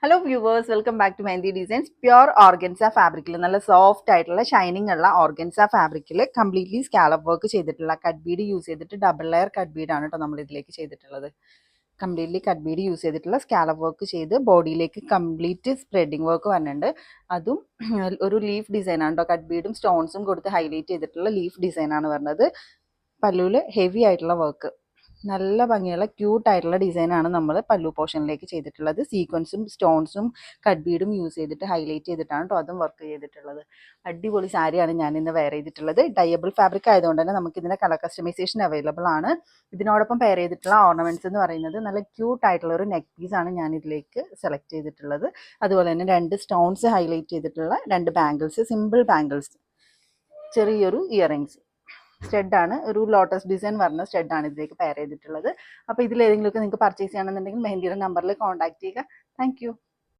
Hello viewers, welcome back to mehndi designs. Pure organza ഫാബ്രിക്കിൽ നല്ല soft ആയിട്ടുള്ള ഷൈനിങ് ഉള്ള ഓർഗൻസ ഫാബ്രിക്കിൽ കംപ്ലീറ്റ്ലി സ്കാലപ്പ് വർക്ക് ചെയ്തിട്ടുള്ള കട്ട് ബീഡ് യൂസ് ചെയ്തിട്ട് ഡബിൾ ലെയർ കട്ട് ബീഡാണ് കേട്ടോ നമ്മൾ ഇതിലേക്ക് ചെയ്തിട്ടുള്ളത്. കംപ്ലീറ്റ്ലി കട്ട് ബീഡ് യൂസ് ചെയ്തിട്ടുള്ള സ്കാലപ്പ് വർക്ക് ചെയ്ത് ബോഡിയിലേക്ക് കംപ്ലീറ്റ് സ്പ്രെഡിങ് വർക്ക് വന്നിട്ടുണ്ട്. അതും ഒരു ലീഫ് ഡിസൈനാണ് കേട്ടോ. കട്ട് ബീഡും സ്റ്റോൺസും കൊടുത്ത് ഹൈലൈറ്റ് ചെയ്തിട്ടുള്ള ലീഫ് ഡിസൈനാണ് വരുന്നത്. പല്ലുവിൽ ഹെവി ആയിട്ടുള്ള വർക്ക്, നല്ല ഭംഗിയുള്ള ക്യൂട്ടായിട്ടുള്ള ഡിസൈനാണ് നമ്മൾ പല്ലു പോർഷനിലേക്ക് ചെയ്തിട്ടുള്ളത്. സീക്വൻസും സ്റ്റോൺസും കട്ട് ബീഡും യൂസ് ചെയ്തിട്ട് ഹൈലൈറ്റ് ചെയ്തിട്ടാണ് കേട്ടോ അതും വർക്ക് ചെയ്തിട്ടുള്ളത്. അടിപൊളി സാരിയാണ് ഞാൻ ഇന്ന് വെയർ ചെയ്തിട്ടുള്ളത്. ഡയബിൾ ഫാബ്രിക് ആയതുകൊണ്ട് തന്നെ നമുക്ക് ഇതിൻ്റെ കളർ കസ്റ്റമൈസേഷൻ അവൈലബിൾ ആണ്. ഇതിനോടൊപ്പം പെയർ ചെയ്തിട്ടുള്ള ഓർണമെന്റ്സ് എന്ന് പറയുന്നത് നല്ല ക്യൂട്ടായിട്ടുള്ള ഒരു നെക്ക് പീസാണ് ഞാൻ ഇതിലേക്ക് സെലക്ട് ചെയ്തിട്ടുള്ളത്. അതുപോലെ തന്നെ 2 സ്റ്റോൺസ് ഹൈലൈറ്റ് ചെയ്തിട്ടുള്ള 2 ബാംഗിൾസ്, സിമ്പിൾ ബാംഗിൾസ്, ചെറിയൊരു ഇയറിങ്സ്, സ്റ്റെഡാണ്, ഒരു ലോട്ടസ് ഡിസൈൻ പറഞ്ഞ സ്റ്റെഡാണ് ഇതിലേക്ക് പെയർ ചെയ്തിട്ടുള്ളത്. അപ്പോൾ ഇതിലേതെങ്കിലുമൊക്കെ നിങ്ങൾക്ക് പർച്ചേസ് ചെയ്യണമെന്നുണ്ടെങ്കിൽ മെഹന്തിയുടെ നമ്പറിൽ കോൺടാക്ട് ചെയ്യുക. താങ്ക്